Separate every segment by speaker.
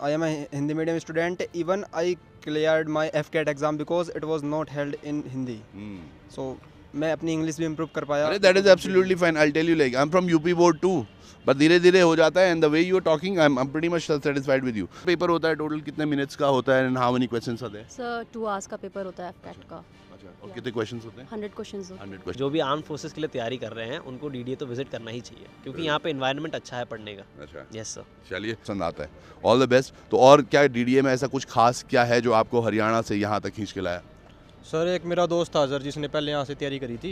Speaker 1: I am a Hindi medium student. Even I cleared my FCAT exam because it was not held in Hindi. So मैं अपनी English भी improve कर पाया.
Speaker 2: अरे that is absolutely fine. I'll tell you, like I'm from UP board too. But धीरे धीरे हो जाता है, and the way you are talking, I'm pretty much satisfied with you. Paper होता है टोटल कितने मिनट्स का होता है and how many questions are there?
Speaker 3: Sir 2 hours का पेपर होता है FCAT का.
Speaker 2: अच्छा, और कितने क्वेश्चंस होते हैं?
Speaker 3: 100 क्वेश्चंस होते
Speaker 2: 100 क्वेश्चन.
Speaker 4: जो भी आर्म फोर्सेस के लिए तैयारी कर रहे हैं उनको डीडीए तो विजिट करना ही चाहिए क्योंकि यहाँ पे एनवायरनमेंट अच्छा है पढ़ने का.
Speaker 2: अच्छा,
Speaker 4: यस सर.
Speaker 2: चलिए पसंद आता है. All the best. तो और क्या डीडीए में ऐसा कुछ खास क्या है जो आपको हरियाणा से यहाँ तक खींच के लाया?
Speaker 1: सर एक मेरा दोस्त था सर जिसने पहले यहाँ से तैयारी करी थी,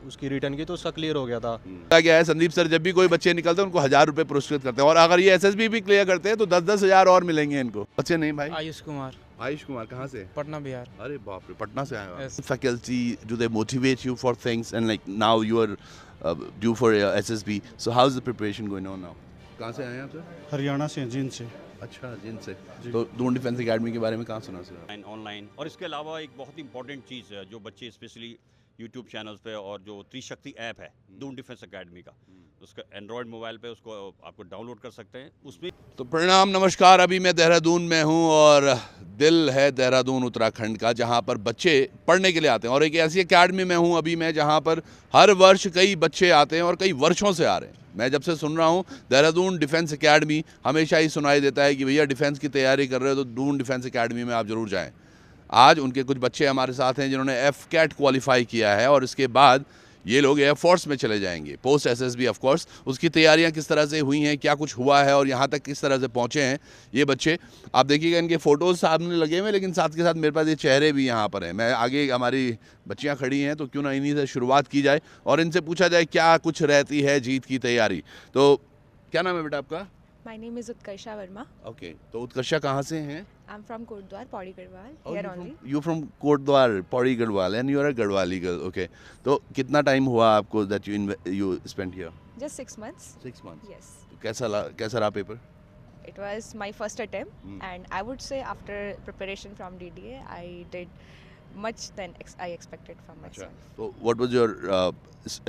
Speaker 1: उसकी रिटर्न की तो उसका क्लियर हो गया था.
Speaker 2: क्या है संदीप सर, जब भी कोई बच्चे निकलते हैं उनको 1000 रुपए पुरस्कृत करते हैं और अगर ये एसएसबी भी क्लियर करते हैं तो 10-10 हज़ार और मिलेंगे इनको. बच्चे नहीं भाई?
Speaker 5: आयुष कुमार,
Speaker 2: आयुष कुमार कहाँ से?
Speaker 5: पटना बिहार.
Speaker 2: अरे बाप रे, पटना से आए हो.
Speaker 5: Yes.
Speaker 2: Faculty, do they motivate you for things and like now you are due for SSB, so how's the preparation going on now? कहाँ से आए हैं आप सर?
Speaker 6: हरियाणा से, जिन से.
Speaker 2: अच्छा, जिन से. तो दून डिफेंस एकेडमी के बारे में कहाँ सुना सर?
Speaker 7: ऑनलाइन. और इसके अलावा एक बहुत ही इंपॉर्टेंट चीज़ है जो बच्चे स्पेशली यूट्यूब चैनल्स पे और जो त्रिशक्ति ऐप है दून डिफेंस एकेडमी का, उसका एंड्रॉयड मोबाइल पे उसको आपको डाउनलोड कर सकते हैं. उसमें
Speaker 2: तो प्रणाम, नमस्कार. अभी मैं देहरादून में हूँ और दिल है देहरादून उत्तराखंड का, जहाँ पर बच्चे पढ़ने के लिए आते हैं. और एक ऐसी एकेडमी में हूँ अभी मैं जहाँ पर हर वर्ष कई बच्चे आते हैं और कई वर्षों से आ रहे हैं. मैं जब से सुन रहा हूँ देहरादून डिफेंस एकेडमी, हमेशा ही सुनाई देता है कि भैया डिफेंस की तैयारी कर रहे हो तो दून डिफेंस एकेडमी में आप ज़रूर जाएँ. आज उनके कुछ बच्चे हमारे साथ हैं जिन्होंने FCAT क्वालिफाई किया है और इसके बाद ये लोग एयरफोर्स में चले जाएंगे पोस्ट SSB ऑफ कोर्स. उसकी तैयारियां किस तरह से हुई हैं, क्या कुछ हुआ है और यहाँ तक किस तरह से पहुँचे हैं ये बच्चे. आप देखिएगा इनके फ़ोटोज़ सामने लगे हुए, लेकिन साथ के साथ मेरे पास ये चेहरे भी यहाँ पर हैं. मैं आगे हमारी बच्चियाँ खड़ी हैं तो क्यों ना इन्हीं से शुरुआत की जाए और इनसे पूछा जाए क्या कुछ रहती है जीत की तैयारी. तो क्या नाम है बेटा आपका?
Speaker 8: My name is Utkarsha Verma.
Speaker 2: Okay, तो उत्कर्षा कहाँ से हैं?
Speaker 8: I'm from Kotdwar, Pauri Garhwal, here only.
Speaker 2: You from Kotdwar, Pauri Garhwal, and you are a Garhwali girl. Okay. तो कितना टाइम हुआ आपको that you spent here?
Speaker 8: Just 6 months.
Speaker 2: 6 months.
Speaker 8: Yes.
Speaker 2: तो कैसा रहा paper?
Speaker 8: It was my first attempt, and I would say after preparation from DDA, I did much than I expected from myself.
Speaker 2: So what was your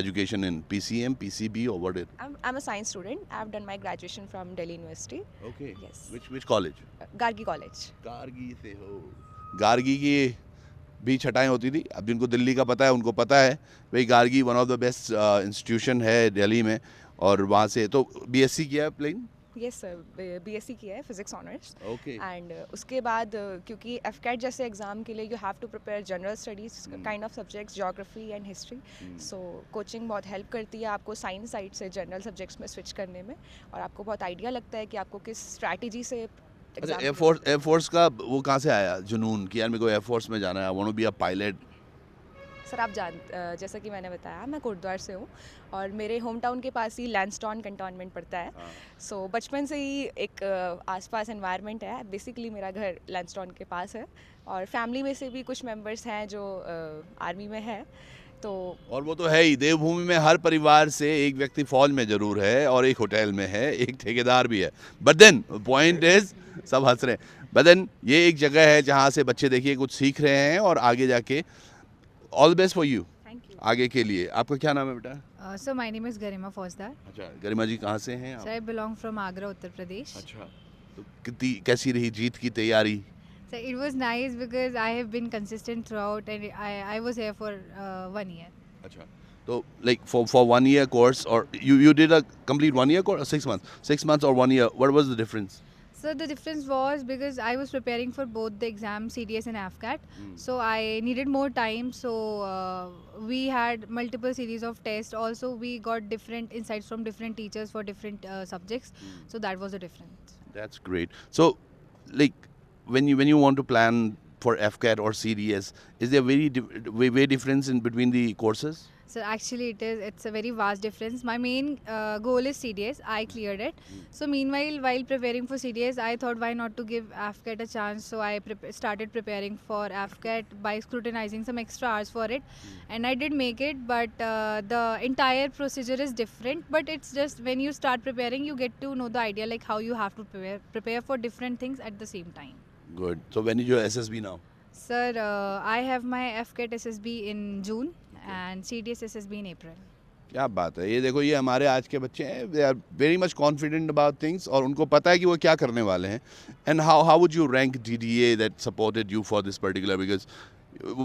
Speaker 2: education in PCM, PCB, or what?
Speaker 8: I'm a science student. I've done my graduation from Delhi University.
Speaker 2: Okay.
Speaker 8: Yes.
Speaker 2: Which college?
Speaker 8: Gargi College.
Speaker 2: Gargi से हो. गार्गी की भी छटाएं होती थी. अब जिनको दिल्ली का पता है उनको पता है भाई Gargi one of the best institution है दिल्ली में. और वहाँ से तो BSc किया है प्लेन?
Speaker 8: Yes sir, BSc किया है फिजिक्स ऑनर्स.
Speaker 2: Okay.
Speaker 8: एंड उसके बाद क्योंकि FCAT जैसे एग्ज़ाम के लिए you have to prepare general studies kind of subjects, geography and history. So coaching बहुत हेल्प करती है आपको साइंस साइड से जनरल सब्जेक्ट्स में स्विच करने में, और आपको बहुत आइडिया लगता है कि आपको किस स्ट्रैटेजी से
Speaker 2: अच्छा, एयरफोर्स का वो कहाँ से आया जुनून कि यार मेरे को एयरफोर्स में जाना है, I want to be a pilot?
Speaker 8: Sir आप जैसा कि मैंने बताया मैं कोटद्वार से हूँ और मेरे होम टाउन के पास ही लैंसडाउन कंटोनमेंट पड़ता है. सो बचपन से ही एक आसपास एनवायरनमेंट है. बेसिकली मेरा घर लैंसडाउन के पास है और फैमिली में से भी कुछ मेंबर्स हैं जो आर्मी में है. तो
Speaker 2: और वो तो है ही, देवभूमि में हर परिवार से एक व्यक्ति फौज में जरूर है और एक होटल में है, एक ठेकेदार भी है. बट देन पॉइंट इज, सब हंस रहे हैं, बट देन ये एक जगह है जहाँ से बच्चे देखिए कुछ सीख रहे हैं और आगे जाके all the best for you.
Speaker 8: Thank you.
Speaker 2: आगे के लिए. आपका क्या नाम है बेटा?
Speaker 9: So my name is Garima Fauzdar.
Speaker 2: अच्छा, गरिमा जी कहाँ से हैं आप?
Speaker 9: So I belong from Agra, Uttar Pradesh.
Speaker 2: अच्छा, तो कितनी कैसी रही जीत की तैयारी?
Speaker 9: So it was nice because I have been consistent throughout and I was here for 1 year.
Speaker 2: अच्छा, तो like for 1 year course or you did a complete 1 year course or 6 months? 6 months or 1 year, what was the difference?
Speaker 9: So the difference was because I was preparing for both the exams, CDS and AFCAT. So I needed more time. So we had multiple series of tests. Also we got different insights from different teachers for different subjects. So that was the difference.
Speaker 2: That's great. So like when you want to plan for FCAT or CDS, is there way difference in between the courses?
Speaker 9: So actually it's a very vast difference. My main goal is CDS. I cleared it. So meanwhile, while preparing for CDS, I thought why not to give AFCAT a chance. So I started preparing for AFCAT by scrutinizing some extra hours for it. And I did make it, but the entire procedure is different. But it's just when you start preparing, you get to know the idea like how you have to prepare for different things at the same time.
Speaker 2: Good. So when is your SSB now?
Speaker 9: Sir, I have my FCAT SSB in June and CDS SSB in April.
Speaker 2: क्या बात है, ये देखो, ये हमारे आज के बच्चे हैं, they are very much confident about things और उनको पता है कि वो क्या करने वाले हैं. And how would you rank DDA that supported you for this particular, because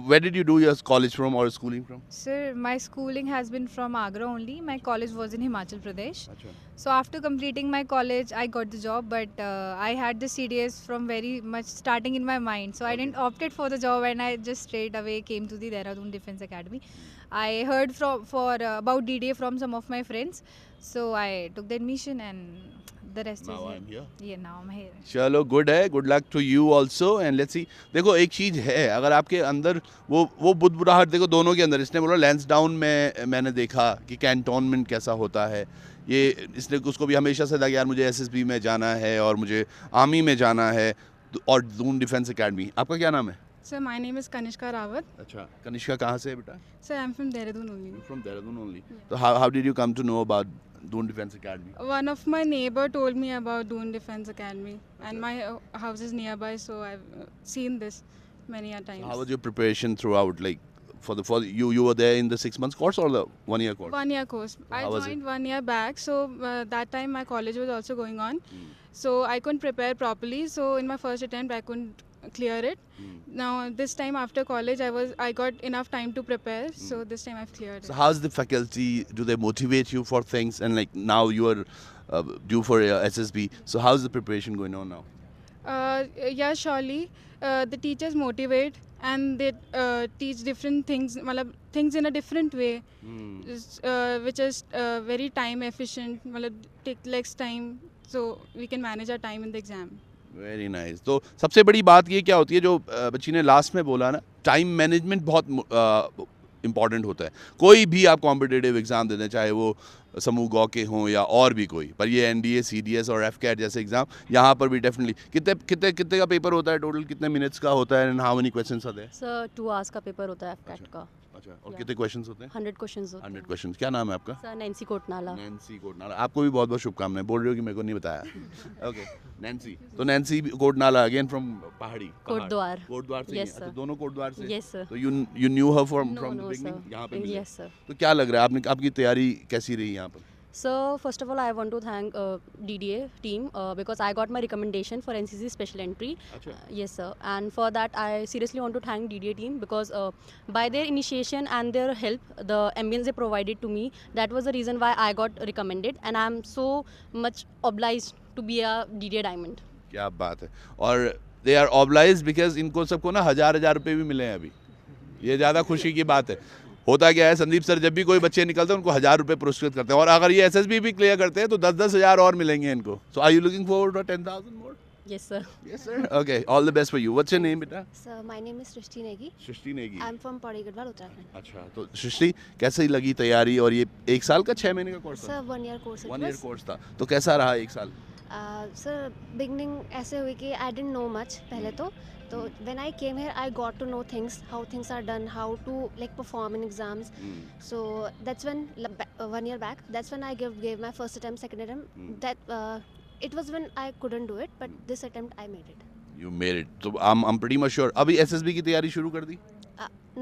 Speaker 2: where did you do your college from or schooling from?
Speaker 9: Sir, my schooling has been from Agra only. My college was in Himachal Pradesh.
Speaker 2: Achha.
Speaker 9: So after completing my college, I got the job, but I had the CDS from very much starting in my mind. So I didn't opted for the job, and I just straight away came to the Dehradun Defence Academy. I heard about DDA from some of my friends, so I took the admission, and the rest
Speaker 2: Now
Speaker 9: is
Speaker 2: I'm here.
Speaker 9: Yeah, now I'm here.
Speaker 2: चलो, good है, good luck to you also and let's see. देखो, एक चीज़ है, अगर आपके अंदर वो बुदबुदाहट, देखो दोनों के अंदर, इसने बोला लैंसडाउन में मैंने देखा कि कैंटोनमेंट कैसा होता है, ये इसने उसको भी हमेशा से था कि यार मुझे SSB में जाना है और मुझे आर्मी में जाना है, और दून डिफेंस एकेडमी. आपका क्या नाम है?
Speaker 5: Sir, my name is Kanishka Rawat.
Speaker 2: अच्छा, कनिष्का कहाँ से है बेटा?
Speaker 5: Sir, I'm from Dehradun only.
Speaker 2: From Dehradun only. तो how did you come to know about Doon defence academy?
Speaker 5: One of my neighbor told me about Doon Defence Academy, and my house is nearby, so I've seen this many a times.
Speaker 2: How was your preparation throughout, like for you were there in the 6 months course or the 1 year course?
Speaker 5: 1 year course. I
Speaker 2: How was it?
Speaker 5: joined 1 year back, so that time my college was also going on, so I couldn't prepare properly. So in my first attempt, I couldn't clear it. Now this time after college, I got enough time to prepare, so this time I've cleared it.
Speaker 2: So how's the faculty? Do they motivate you for things? And like now you are due for SSB. So how's the preparation going on now?
Speaker 5: Yeah, surely. The teachers motivate, and they teach different things, matlab, things in a different way, which is very time efficient, matlab, take less time, so we can manage our time in the exam.
Speaker 2: Very nice. तो सबसे बड़ी बात ये क्या होती है, जो बच्ची ने लास्ट में बोला ना, टाइम मैनेजमेंट बहुत इम्पॉर्टेंट होता है. कोई भी आप कॉम्पिटिटिव एग्ज़ाम देते हैं, चाहे वो समूह गौ के हों या और भी कोई, पर ये NDA, CDS और FCAT जैसे एग्ज़ाम यहाँ पर भी डेफिनेटली. कितने का पेपर होता है टोटल, कितने मिनट्स का होता है, and how many questions are there?
Speaker 3: Sir 2 hours का पेपर होता है FCAT का.
Speaker 2: अच्छा, और
Speaker 3: Yeah.
Speaker 2: कितने क्वेश्चंस होते हैं?
Speaker 3: 100 क्वेश्चंस होते
Speaker 2: 100
Speaker 3: हैं.
Speaker 2: क्वेश्चंस. क्या नाम है आपका?
Speaker 3: Sir Nancy Kotnala.
Speaker 2: Nancy Kotnala. आपको भी बहुत बहुत शुभकामनाएं. बोल रही हो कि मेरे को नहीं बताया. Okay, Nancy. तो नैन्सी कोटनाला अगेन फ्रॉम पहाड़ी.
Speaker 3: कोटद्वार.
Speaker 2: कोटद्वार से.
Speaker 3: Yes,
Speaker 2: अच्छा,
Speaker 3: sir.
Speaker 2: दोनों कोटद्वार से.
Speaker 3: Yes, sir.
Speaker 2: तो you knew her from
Speaker 3: No,
Speaker 2: the
Speaker 3: no,
Speaker 2: beginning.
Speaker 3: sir.
Speaker 2: यहाँ पे मिले.
Speaker 3: Yes, sir.
Speaker 2: तो क्या लग रहा है, आपकी तैयारी कैसी रही यहाँ पर?
Speaker 3: So first of all, I want to thank DDA team because I got my recommendation for NCC Special Entry.
Speaker 2: Achha.
Speaker 3: Yes, sir. And for that, I seriously want to thank DDA team because by their initiation and their help, the ambience they provided to me, that was the reason why I got recommended, and I'm so much obliged to be a DDA Diamond.
Speaker 2: क्या बात है. और they are obliged because इनको सबको ना हजार रुपए भी मिले हैं अभी. ये ज़्यादा खुशी की बात है. होता क्या है, संदीप सर जब भी कोई बच्चे निकलते हैं उनको 1000 रुपए पुरस्कृत करते हैं, और अगर ये SSB भी क्लियर करते हैं तो 10-10 हज़ार और मिलेंगे इनको. So are you looking forward for 10,000 more?
Speaker 3: Yes, sir.
Speaker 2: Yes sir. Okay, all the best for you. What's your name बेटा?
Speaker 6: Sir, my name is Srishti Negi.
Speaker 2: Srishti Negi.
Speaker 6: I'm from Pauri Gadwal, Uttarakhand.
Speaker 2: अच्छा, तो सृष्टि कैसे लगी तैयारी, और ये 1 साल का 6 महीने का कोर्स था?
Speaker 6: Sir, 1 year course it
Speaker 2: 1 year
Speaker 6: was.
Speaker 2: Course था. तो कैसा रहा 1 साल?
Speaker 6: Sir, beginning ऐसे हुई कि I didn't know much पहले तो when I came here I got to know things, how things are done, how to like perform in exams. So that's when 1 year back, that's when I gave my first attempt, second attempt. That it was when I couldn't do it, but this attempt I made it.
Speaker 2: You made it. So I'm pretty much sure. अभी SSB की तैयारी शुरू कर दी?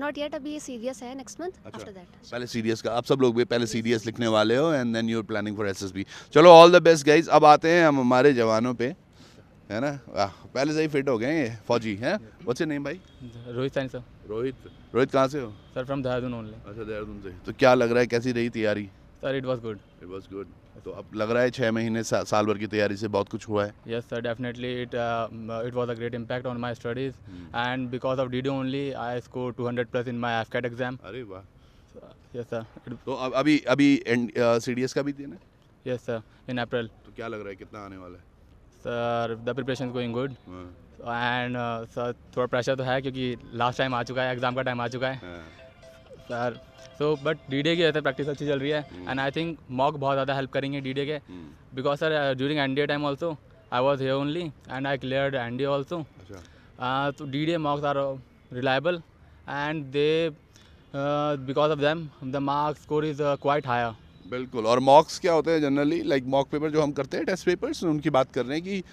Speaker 6: Not yet, अभी CDS है next month.
Speaker 2: अच्छा,
Speaker 6: After that.
Speaker 2: पहले CDS का, आप सब लोग भी पहले CDS लिखने वाले हो, and then you are planning for SSB. चलो, ऑल द बेस्ट गाइज. अब आते हैं हम हमारे जवानों पे, है ना. पहले से ही फिट हो गए ये फौजी हैं. व्हाट्स योर नेम भाई?
Speaker 10: रोहित सैनी सर.
Speaker 2: रोहित कहाँ से हो?
Speaker 10: Sir from Dehradun only.
Speaker 2: अच्छा, देहरादून से. तो क्या लग रहा है, कैसी रही तैयारी?
Speaker 10: Sir it was good.
Speaker 2: It was good. तो अब लग रहा है 6 महीने साल भर की तैयारी से बहुत कुछ हुआ है.
Speaker 10: Yes sir, definitely it was a great impact on my studies, and because of DDA only I score 200+ in my FCAT exam.
Speaker 2: अरे वाह.
Speaker 10: Yes sir.
Speaker 2: तो अभी CDS का भी देना है?
Speaker 10: यस सर, इन अप्रैल.
Speaker 2: तो क्या लग रहा है, कितना आने वाला है?
Speaker 10: Sir the preparation is going good, and sir थोड़ा प्रेशर तो है क्योंकि लास्ट टाइम आ चुका है, एग्जाम का टाइम आ चुका है सर. सो बट DDA की वजह से प्रैक्टिस अच्छी चल रही है, एंड आई थिंक मॉक बहुत ज़्यादा हेल्प करेंगे DDA के, because sir during NDA time also I was here only and I cleared NDA also. तो DDA mocks are reliable, and they because of them the marks score is quite higher.
Speaker 2: बिल्कुल. और मॉक्स क्या होते हैं generally, like mock paper जो हम करते हैं, टेस्ट पेपर्स, उनकी बात कर रहे हैं कि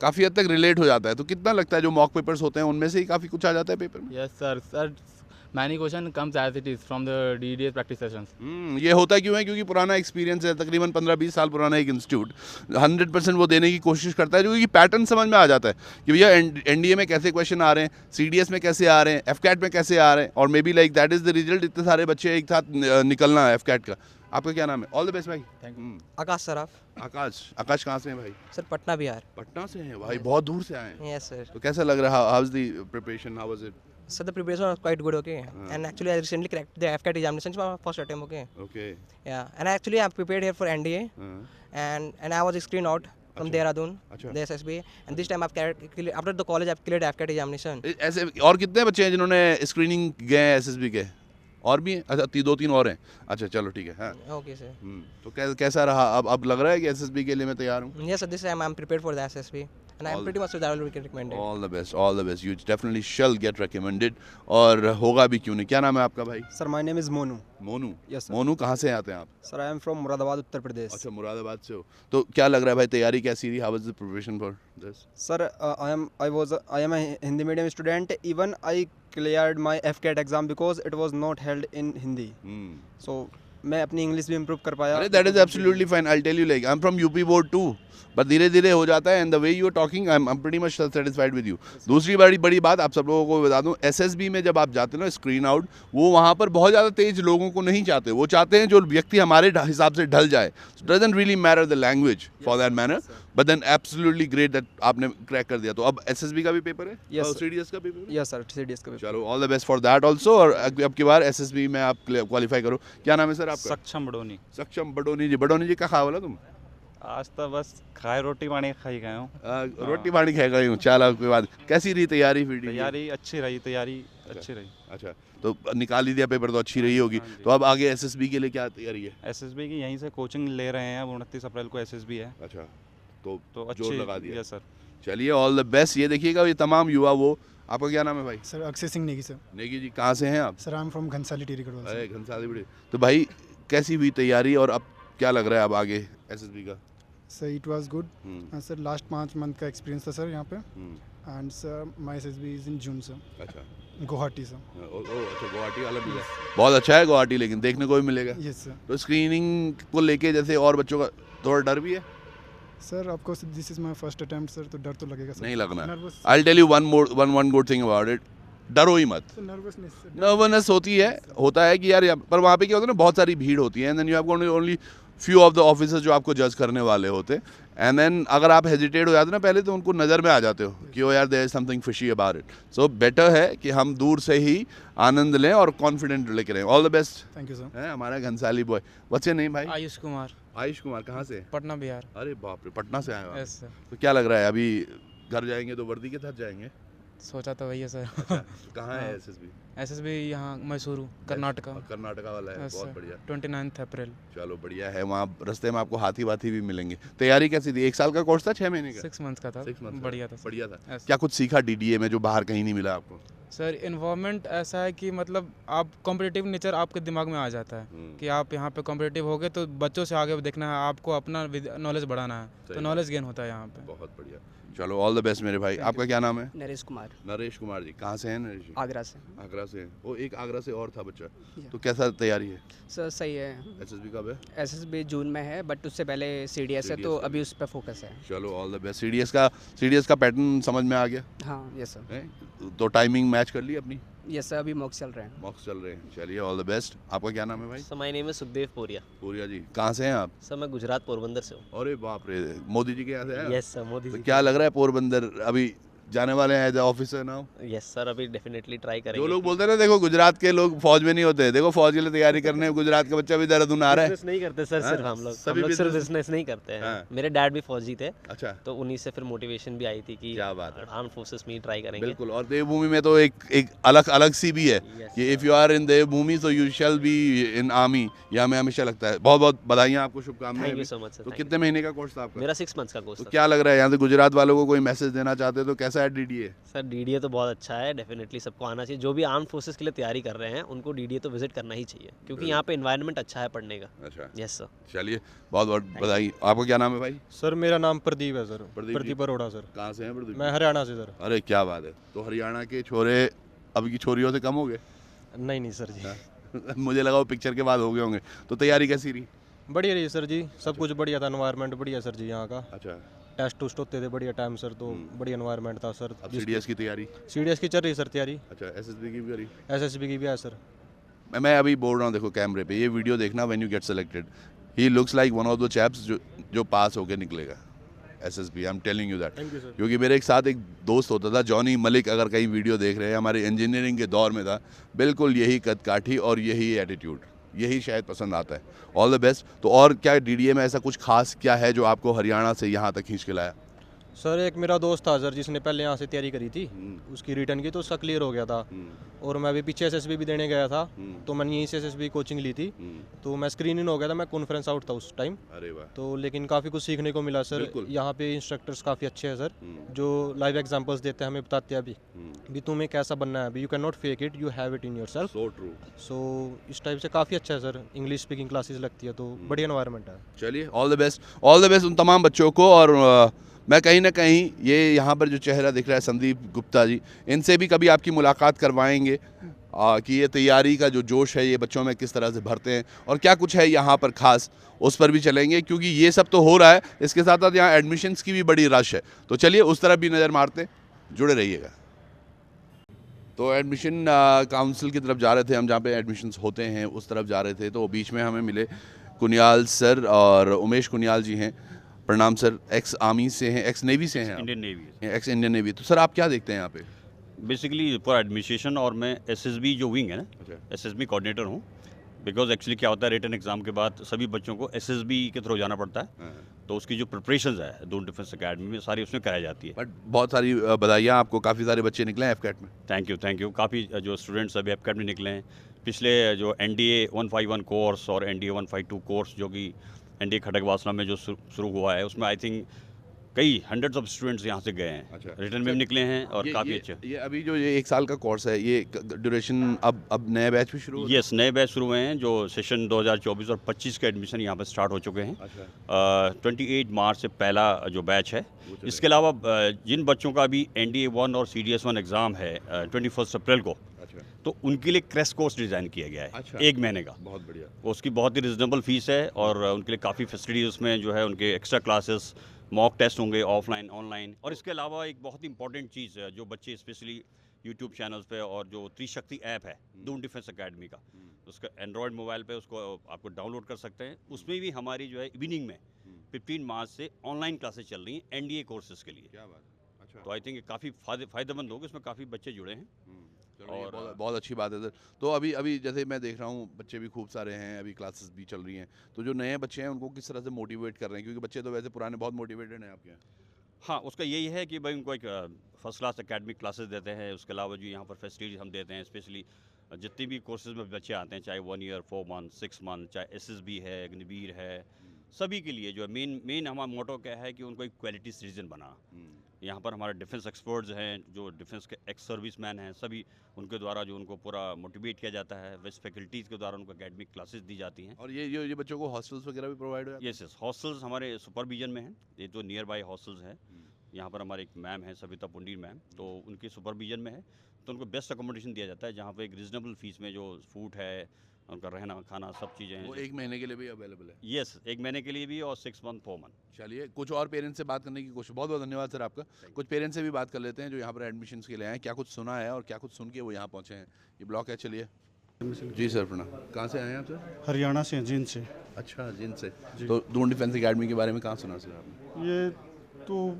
Speaker 2: काफ़ी हद तक रिलेट हो जाता है। तो कितना लगता है जो मॉक पेपर्स होते हैं उनमें से ही काफ़ी कुछ आ जाता है पेपर में?
Speaker 10: Yes, sir. Many question comes as it is from the DDS practice sessions.
Speaker 2: ये होता क्यों है? क्योंकि पुराना एक्सपीरियंस है, तकरीबन 15-20 साल पुराना एक इंस्टीट्यूट 100% वो देने की कोशिश करता है, क्योंकि पैटर्न समझ में आ जाता है कि भैया एनडीए में कैसे क्वेश्चन आ रहे हैं, सीडीएस में कैसे आ रहे हैं, एफकैट में कैसे आ रहे हैं, और may be like that is the result. इतने सारे बच्चे एक साथ निकलना है एफकैट का। आपका क्या नाम है? ऑल द बेस्ट भाई।
Speaker 10: Thank you.
Speaker 11: आकाश सराफ।
Speaker 2: आकाश कहाँ से हैं भाई?
Speaker 11: सर पटना बिहार।
Speaker 2: पटना से हैं भाई, बहुत दूर से आए हैं।
Speaker 11: Yes sir.
Speaker 2: तो कैसा लग रहा है? How is the preparation? How was it?
Speaker 11: Sir, the preparation was quite good, okay. And actually, I recently cracked the FCAT examination for my first attempt, okay.
Speaker 2: Okay.
Speaker 11: Yeah, and actually, I'm prepared here for NDA, and I was screened out from Dehradun, the SSB, and this time after the college, I've cleared FCAT examination.
Speaker 2: ऐसे और कितने बच्चे हैं जिन्होंने screening गए हैं SSB के? और भी हैं? अच्छा 2-3 और हैं। अच्छा चलो ठीक है। हाँ
Speaker 11: Okay, sir.
Speaker 2: तो कैसा रहा? अब लग रहा है कि एसएसबी के लिए मैं तैयार हूँ?
Speaker 11: Yes, sir. This time I'm prepared for the SSB. And I'm pretty much sure that I will get recommended.
Speaker 2: All the best, all the best. You definitely shall get recommended. और होगा भी क्यों नहीं। क्या नाम है आपका भाई?
Speaker 1: Sir, my name is Monu.
Speaker 2: Monu?
Speaker 1: Yes, sir.
Speaker 2: Monu कहाँ से आते हैं आप?
Speaker 1: Sir, I am from Muradabad, Uttar Pradesh.
Speaker 2: अच्छा मुरादाबाद से हो। तो क्या लग रहा है भाई, तैयारी कैसी रही? How was the preparation for this?
Speaker 1: Sir, I am a Hindi medium student. Even I cleared my FCAT exam because it was not held in Hindi. So मैं अपनी इंग्लिश भी इम्प्रूव कर पाया।
Speaker 2: अरे that is absolutely fine. I'll tell you, like I'm from UP board too. But धीरे धीरे हो जाता है, and the way you are talking I am pretty much satisfied with you. दूसरी बड़ी बात आप सब लोगों को बता दूं, एसएसबी में जब आप जाते हो ना स्क्रीन आउट, वो वहाँ पर बहुत ज़्यादा तेज लोगों को नहीं चाहते, वो चाहते हैं जो व्यक्ति हमारे हिसाब से ढल जाए। Doesn't really matter the language for that manner, but then absolutely great that आपने क्रैक कर दिया। तो अब एसएसबी का भी पेपर है?
Speaker 1: Yes,
Speaker 2: सीडीएस का पेपर?
Speaker 1: यस सर, सीडीएस का पेपर।
Speaker 2: चलो all the best for that also. और अब की बार एसएसबी में आप क्वालिफाई करो। क्या नाम है सर आपका?
Speaker 12: सक्षम बडोनी।
Speaker 2: सक्षम बडोनी जी का खा वाला तुम?
Speaker 12: आज तो बस खाए रोटी पानी खाई गए हूँ।
Speaker 2: रोटी पानी खा गई हूँ। चलो कोई बात। कैसी रही तैयारी?
Speaker 12: तैयारी अच्छी रही, अच्छी रही।
Speaker 2: अच्छा तो निकाल ही दिया पेपर, तो अच्छी रही होगी। तो अब आगे एसएसबी के लिए क्या तैयारी है?
Speaker 12: एसएसबी की यहीं से कोचिंग ले रहे हैं। अब 29 अप्रैल को एसएसबी है।
Speaker 2: अच्छा तो
Speaker 12: अच्छी
Speaker 2: जोर लगा दिया।
Speaker 12: Yes sir.
Speaker 2: चलिए ऑल द बेस्ट। ये देखिएगा ये तमाम युवा, वो आपका क्या नाम है भाई?
Speaker 13: Sir Akshay Singh Negi sir.
Speaker 2: नेगी जी कहाँ से हैं आप?
Speaker 13: Sir I am from Ghansali Tehri Garhwal.
Speaker 2: अरे घनसाली बड़े। तो भाई कैसी हुई तैयारी और अब क्या लग रहा है अब आगे एसएसबी का?
Speaker 13: Sir it was good sir. Last 5 month का एक्सपीरियंस था सर यहाँ पे, and sir my SSB is in June sir.
Speaker 2: अच्छा
Speaker 13: गुवाहाटी सर।
Speaker 2: अच्छा गुवाहाटी वाला मिला, बहुत अच्छा है गुवाहाटी, लेकिन देखने को भी मिलेगा।
Speaker 13: Yes sir.
Speaker 2: तो स्क्रीनिंग को लेके जैसे और बच्चों का थोड़ा डर भी है?
Speaker 13: सर आपको this is my first attempt sir, तो डर तो लगेगा सर।
Speaker 2: नहीं लगना। I will tell you one good thing about it, डरो ही मत। नर्वसनेस होती है, होता है कि यार पर वहाँ पे क्या होता है ना, बहुत सारी भीड़ होती है, and then you have only few of the officers जो आपको जज करने वाले होते, एंड देन अगर आप हेजिटेट हो जाते ना पहले, तो उनको नज़र में आ जाते हो कि ओ यार there is something fishy about it. So better है कि हम दूर से ही आनंद लें और कॉन्फिडेंट लेके रहें। All the best.
Speaker 13: Thank you sir.
Speaker 2: है हमारा Ghansali boy. What's your name भाई?
Speaker 14: आयुष कुमार।
Speaker 2: आयुष कुमार कहाँ से?
Speaker 14: पटना बिहार।
Speaker 2: अरे बाप रे, पटना से आए हो?
Speaker 14: Yes sir.
Speaker 2: तो क्या लग रहा है अभी घर जाएंगे तो वर्दी के साथ जाएंगे?
Speaker 14: सोचा तो वही है सर।
Speaker 2: अच्छा, कहाँ है एसएसबी?
Speaker 14: एसएसबी यहाँ मैसूरू कर्नाटका।
Speaker 2: कर्नाटका वाला है, बहुत बढ़िया।
Speaker 14: 29 अप्रैल।
Speaker 2: चलो बढ़िया है। वहाँ रास्ते में आपको हाथी वाथी भी मिलेंगे। तैयारी कैसी थी? 1 साल का कोर्स था, 6 महीने का?
Speaker 14: 6 मंथ का था।
Speaker 2: 6 मंथ
Speaker 14: बढ़िया था।
Speaker 2: बढ़िया था। क्या कुछ सीखा डीडीए में जो बाहर कहीं नहीं मिला आपको?
Speaker 14: सर इन्वायरमेंट ऐसा है कि मतलब आप कॉम्पिटिटिव नेचर आपके दिमाग में आ जाता है कि आप यहाँ पे कॉम्पिटिटिव हो गए तो बच्चों से आगे देखना है, आपको अपना नॉलेज बढ़ाना है, तो नॉलेज गेन होता है यहाँ पे।
Speaker 2: बहुत बढ़िया। चलो ऑल द बेस्ट मेरे भाई। आपका क्या नाम है?
Speaker 11: नरेश कुमार।
Speaker 2: नरेश कुमार जी कहाँ से हैं? नरेश जी
Speaker 11: आगरा से।
Speaker 2: आगरा से। वो एक आगरा से और था बच्चा, तो कैसा तैयारी है?
Speaker 11: सर सही है।
Speaker 2: एसएसबी कब है?
Speaker 11: एसएसबी जून में है, बट उससे पहले सीडीएस है, तो अभी उस पर फोकस है।
Speaker 2: चलो ऑल द बेस्ट। सीडीएस का पैटर्न समझ में आ गया?
Speaker 11: हाँ यस सर।
Speaker 2: तो टाइमिंग मैच कर ली अपनी?
Speaker 11: यस सर, अभी मॉक्स चल रहे हैं।
Speaker 2: मॉक्स चल रहे हैं। चलिए ऑल द बेस्ट। आपका क्या नाम है भाई?
Speaker 4: सर माय नेम है सुखदेव पोरिया।
Speaker 2: पोरिया जी कहाँ से हैं आप?
Speaker 4: सर मैं गुजरात पोरबंदर से हूँ।
Speaker 2: अरे बाप रे, मोदी जी के यहाँ से हैं?
Speaker 4: Yes sir, Modi ji.
Speaker 2: तो क्या लग रहा है पोरबंदर अभी जाने वाले हैं as officer now?
Speaker 4: Yes sir, अभी डेफिनेटली ट्राई करेंगे।
Speaker 2: जो लोग बोलते हैं ना, देखो गुजरात के लोग फौज में नहीं होते, देखो फौज के लिए तैयारी करने गुजरात का बच्चा भी देहरादन आ रहा है।
Speaker 4: बिजनेस नहीं करते सर, सिर्फ हम लोग सिर्फ बिजनेस नहीं करते हैं। मेरे डैड भी फौजी थे।
Speaker 2: अच्छा।
Speaker 4: तो उन्हीं से फिर मोटिवेशन भी आई थी कि
Speaker 2: क्या बात है,
Speaker 4: आर्म्ड फोर्सेस में ट्राई करेंगे।
Speaker 2: बिल्कुल। और देवभूमि में तो एक अलग सी भी है कि इफ यू आर इन देवभूमि तो you shall be in army. ये हमें हमेशा लगता है। बहुत बहुत बधाइयाँ आपको, शुभकामनाएं।
Speaker 4: Thank you so much sir.
Speaker 2: तो कितने महीने का कोर्स था आपका?
Speaker 4: मेरा 6 मंथ्स का कोर्स
Speaker 2: तो
Speaker 4: था।
Speaker 2: क्या लग रहा है यहाँ से गुजरात वालों को कोई मैसेज देना चाहते हो तो कैसा कैसा है डीडीए?
Speaker 4: सर डीडीए तो बहुत अच्छा है, डेफिनेटली सबको आना चाहिए। जो भी आर्म फोर्सेस के लिए तैयारी कर रहे हैं उनको डीडीए तो विजिट करना ही चाहिए, क्योंकि यहाँ पे एनवायरनमेंट अच्छा है पढ़ने का।
Speaker 2: अच्छा,
Speaker 4: यस सर।
Speaker 2: चलिए बहुत बहुत बधाई। आपका क्या नाम है भाई?
Speaker 15: सर मेरा नाम प्रदीप है सर।
Speaker 2: प्रदीप
Speaker 15: प्रदीप अरोड़ा सर।
Speaker 2: कहाँ से हैं प्रदीप?
Speaker 15: मैं हरियाणा से सर।
Speaker 2: अरे क्या बात है, तो हरियाणा के छोरे अब की छोरियों से कम हो गए?
Speaker 15: नहीं सर जी।
Speaker 2: मुझे लगा वो पिक्चर के बाद हो गए होंगे। तो तैयारी कैसी रही?
Speaker 15: बढ़िया रही सर जी, सब कुछ बढ़िया था, एनवायरनमेंट बढ़िया सर जी यहाँ का।
Speaker 2: अच्छा,
Speaker 15: टेस्ट टूस्ट होते थे बढ़िया टाइम सर, तो बढ़िया एनवायरनमेंट था सर।
Speaker 2: अब सीडीएस की तैयारी?
Speaker 15: सीडीएस की चल रही सर तैयारी।
Speaker 2: अच्छा, एसएसबी की भी करी?
Speaker 15: एसएसबी की भी है सर।
Speaker 2: मैं अभी बोल रहा हूँ, देखो कैमरे पे ये वीडियो देखना, when you get selected he looks like one of the chaps जो पास होके निकलेगा SSB. I am telling you that, क्योंकि मेरे एक साथ एक दोस्त होता था जॉनी मलिक, अगर कहीं वीडियो देख रहे हैं, हमारे इंजीनियरिंग के दौर में था, बिल्कुल यही कद काठी और यही एटीट्यूड, यही शायद पसंद आता है। All the best. तो और क्या डीडीए में ऐसा कुछ खास क्या है जो आपको हरियाणा से यहाँ तक खींच के लाया?
Speaker 15: सर एक मेरा दोस्त था सर जिसने पहले यहाँ से तैयारी करी थी, उसकी रिटर्न की, तो उसका क्लियर हो गया था। और मैं भी पीछे एसएसबी भी देने गया था, तो मैंने यहीं से एसएसबी कोचिंग ली थी, तो मैं स्क्रीन इन हो गया था, मैं कॉन्फ्रेंस आउट था उस टाइम।
Speaker 2: अरे वाह।
Speaker 15: तो लेकिन काफ़ी कुछ सीखने को मिला सर। यहाँ पे इंस्ट्रक्टर्स काफ़ी अच्छे हैं सर, जो लाइव एग्जांपल्स देते हैं, हमें बताते हैं अभी तुम्हें कैसा बनना है, अभी you can not fake it, you have it in yourself.
Speaker 2: So true.
Speaker 15: So इस टाइप से काफ़ी अच्छा है सर। इंग्लिश स्पीकिंग क्लासेस लगती है, तो बढ़िया एनवायरनमेंट है।
Speaker 2: चलिए all the best, all the best उन तमाम बच्चों को। और मैं कहीं ना कहीं ये यहाँ पर जो चेहरा दिख रहा है संदीप गुप्ता जी, इनसे भी कभी आपकी मुलाकात करवाएंगे कि ये तैयारी का जो जोश है ये बच्चों में किस तरह से भरते हैं और क्या कुछ है यहाँ पर खास, उस पर भी चलेंगे, क्योंकि ये सब तो हो रहा है, इसके साथ साथ यहाँ एडमिशन्स की भी बड़ी रश है। तो चलिए उस तरफ भी नज़र मारते हैं, जुड़े रहिएगा। तो एडमिशन काउंसिल की तरफ जा रहे थे हम, जहाँ पे एडमिशन्स होते हैं उस तरफ जा रहे थे, तो बीच में हमें मिले कुनियाल सर, और उमेश कुनियाल जी हैं। प्रणाम सर, एक्स आर्मी से हैं, एक्स नेवी से हैं?
Speaker 7: Indian navy.
Speaker 2: X Indian navy. तो सर आप क्या देखते हैं यहाँ पे?
Speaker 7: बेसिकली पूरा एडमिनिस्ट्रेशन, और मैं एसएसबी जो विंग है ना, एसएसबी कोऑर्डिनेटर हूँ। बिकॉज एक्चुअली क्या होता है, रिटर्न एग्जाम के बाद सभी बच्चों को एसएसबी के थ्रू जाना पड़ता है, तो उसकी जो प्रिपरेशंस है दून डिफेंस अकेडमी में सारी उसमें कराई जाती है।
Speaker 2: बट बहुत सारी बधाइयाँ आपको, काफ़ी सारे बच्चे निकले हैं एफकैट में।
Speaker 7: Thank you. काफ़ी जो स्टूडेंट्स अभी एफकैट में निकले हैं, पिछले जो एनडीए 151 कोर्स और एनडीए 152 कोर्स जो कि एनडीए खड़गवासला में जो शुरू हुआ है, उसमें आई थिंक कई हंड्रेड्स ऑफ स्टूडेंट्स यहाँ से गए हैं।
Speaker 2: अच्छा।
Speaker 7: रिटर्न में भी निकले हैं और काफ़ी अच्छे।
Speaker 2: ये अभी जो ये 1 साल का कोर्स है, ये ड्यूरेशन अब नए बैच भी शुरू?
Speaker 7: यस, नए बैच शुरू हुए हैं, जो सेशन 2024 और 25 के एडमिशन यहाँ पर स्टार्ट हो चुके हैं। 28 मार्च से पहला जो बैच है। इसके अलावा जिन बच्चों का अभी एनडीए 1 और सीडीएस 1 एग्ज़ाम है 21 अप्रैल को, तो उनके लिए क्रैश कोर्स डिज़ाइन किया गया है।
Speaker 2: अच्छा।
Speaker 7: 1 महीने का।
Speaker 2: बहुत बढ़िया।
Speaker 7: उसकी बहुत ही रिजनेबल फीस है, और उनके लिए काफ़ी फैसिलिटीज उसमें जो है, उनके एक्स्ट्रा क्लासेस, मॉक टेस्ट होंगे ऑफलाइन ऑनलाइन। और इसके अलावा एक बहुत ही इंपॉर्टेंट चीज़ है, जो बच्चे स्पेशली यूट्यूब चैनल्स पे, और जो त्रिशक्ति ऐप है दून डिफेंस अकेडमी का, उसका एंड्रॉयड मोबाइल पे उसको आपको डाउनलोड कर सकते हैं। उसमें भी हमारी जो है इवनिंग में 15 मार्च से ऑनलाइन क्लासेस चल रही हैं एनडीए कोर्सेज के लिए।
Speaker 2: क्या बात। अच्छा।
Speaker 7: तो आई थिंक काफ़ी फ़ायदेमंद होगा, इसमें काफ़ी बच्चे जुड़े हैं।
Speaker 2: और बहुत अच्छी बात है सर। तो अभी जैसे मैं देख रहा हूँ बच्चे भी खूब सारे हैं, अभी क्लासेस भी चल रही हैं, तो जो नए बच्चे हैं उनको किस तरह से मोटिवेट कर रहे हैं, क्योंकि बच्चे तो वैसे पुराने बहुत मोटिवेटेड हैं आपके यहाँ?
Speaker 7: हाँ, उसका यही है कि भाई उनको एक फर्स्ट क्लास एकेडमिक क्लासेस देते हैं। उसके अलावा जो यहाँ पर फैसिलिटीज हम देते हैं, स्पेशली जितने भी कोर्सेज में बच्चे आते हैं, चाहे 1 ईयर 4 मंथ 6 मंथ, चाहे एसएसबी है, अग्निवीर है, सभी के लिए जो है मेन हमारा मोटो क्या है कि उनको एक क्वालिटी सिटीजन बना। यहाँ पर हमारे डिफेंस एक्सपर्ट्स हैं, जो डिफेंस के एक्स सर्विस मैन हैं, सभी उनके द्वारा जो उनको पूरा मोटिवेट किया जाता है, वेस्ट फैकल्टीज़ के द्वारा उनको एकेडमिक क्लासेस दी जाती हैं।
Speaker 2: और ये बच्चों को हॉस्टल्स वगैरह भी प्रोवाइड है?
Speaker 7: यस, हॉस्टल्स हमारे सुपरविजन में हैं। ये तो नियर बाई हॉस्टल्स हैं। यहाँ पर हमारे एक मैम है, सविता पुंडीर मैम, तो उनके सुपरविजन में है, तो उनको बेस्ट अकोमोडेशन दिया जाता है, जहाँ पर एक रीजनेबल फीस में जो फूड है, उनका रहना खाना सब चीज़ें हैं।
Speaker 2: वो 1 महीने के लिए भी अवेलेबल है?
Speaker 7: यस, 1 महीने के लिए भी, और 6 मंथ 4 मंथ।
Speaker 2: चलिए कुछ और पेरेंट्स से बात करने की कोशिश। बहुत बहुत धन्यवाद सर आपका। कुछ पेरेंट्स से भी बात कर लेते हैं जो यहाँ पर एडमिशन्स के लिए आए, क्या कुछ सुना है और क्या कुछ सुन के वो यहाँ पहुँचे हैं। ये ब्लॉक है, चलिए। जी सर प्रणाम। कहाँ से आए हैं आप सर?
Speaker 16: हरियाणा से, जींद से।
Speaker 2: अच्छा, जींद से। तो दून डिफेंस अकेडमी के बारे में कहाँ सुना सर आपने?
Speaker 16: ये तो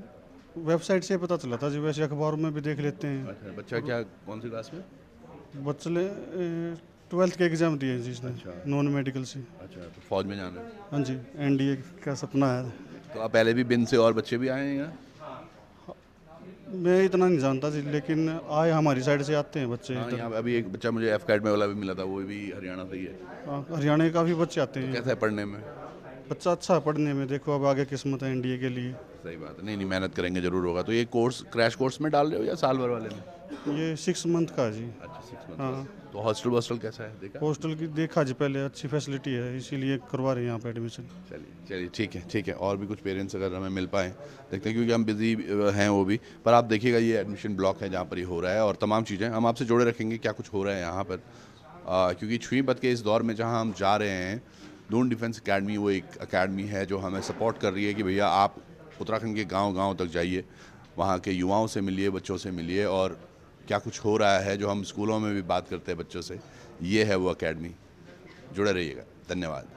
Speaker 16: वेबसाइट से पता चला था जी, वैसे अखबारों में भी देख लेते हैं।
Speaker 2: अच्छा, बच्चा क्या कौन सी क्लास में?
Speaker 16: बच्चे 12th के एग्ज़ाम दिए जी इसने।
Speaker 2: अच्छा।
Speaker 16: नॉन मेडिकल से।
Speaker 2: अच्छा, तो फौज में जाना है?
Speaker 16: हाँ जी, एनडीए का सपना है।
Speaker 2: तो आप पहले भी बिन से और बच्चे भी आए हैं यहाँ?
Speaker 16: मैं इतना नहीं जानता जी, लेकिन आए हमारी साइड से आते हैं बच्चे।
Speaker 2: हाँ, यहाँ अभी एक बच्चा मुझे एफकैट में वाला भी मिला था, वो भी हरियाणा से ही है।
Speaker 16: हरियाणा के काफ़ी बच्चे आते हैं।
Speaker 2: कैसा है पढ़ने में?
Speaker 16: बच्चा अच्छा है पढ़ने में, देखो अब आगे किस्मत है एनडीए के लिए।
Speaker 2: सही बात है, नहीं नहीं मेहनत करेंगे जरूर होगा। तो ये कोर्स क्रैश कोर्स में डाल रहे हो या साल भर वाले में?
Speaker 16: ये 6 मंथ का है जी।
Speaker 2: अच्छा 6 मंथ।
Speaker 16: हाँ।
Speaker 2: तो हॉस्टल वॉस्टल कैसा है देखा?
Speaker 16: हॉस्टल की देखा जी पहले, अच्छी फैसिलिटी है, इसीलिए करवा रहे हैं यहाँ पे एडमिशन।
Speaker 2: चलिए ठीक है। और भी कुछ पेरेंट्स अगर हमें मिल पाएँ देखते हैं, क्योंकि हम बिजी हैं वो भी। पर आप देखिएगा ये एडमिशन ब्लॉक है जहाँ पर ये हो रहा है, और तमाम चीज़ें हम आपसे जोड़े रखेंगे क्या कुछ हो रहा है यहाँ पर, क्योंकि छुई बद के इस दौर में जहाँ हम जा रहे हैं, दून डिफेंस एकेडमी वो एक एकेडमी है जो हमें सपोर्ट कर रही है कि भैया आप उत्तराखंड के गांव-गांव तक जाइए, वहाँ के युवाओं से मिलिए, बच्चों से मिलिए, और क्या कुछ हो रहा है जो हम स्कूलों में भी बात करते हैं बच्चों से, ये है वो एकेडमी। जुड़े रहिएगा। धन्यवाद।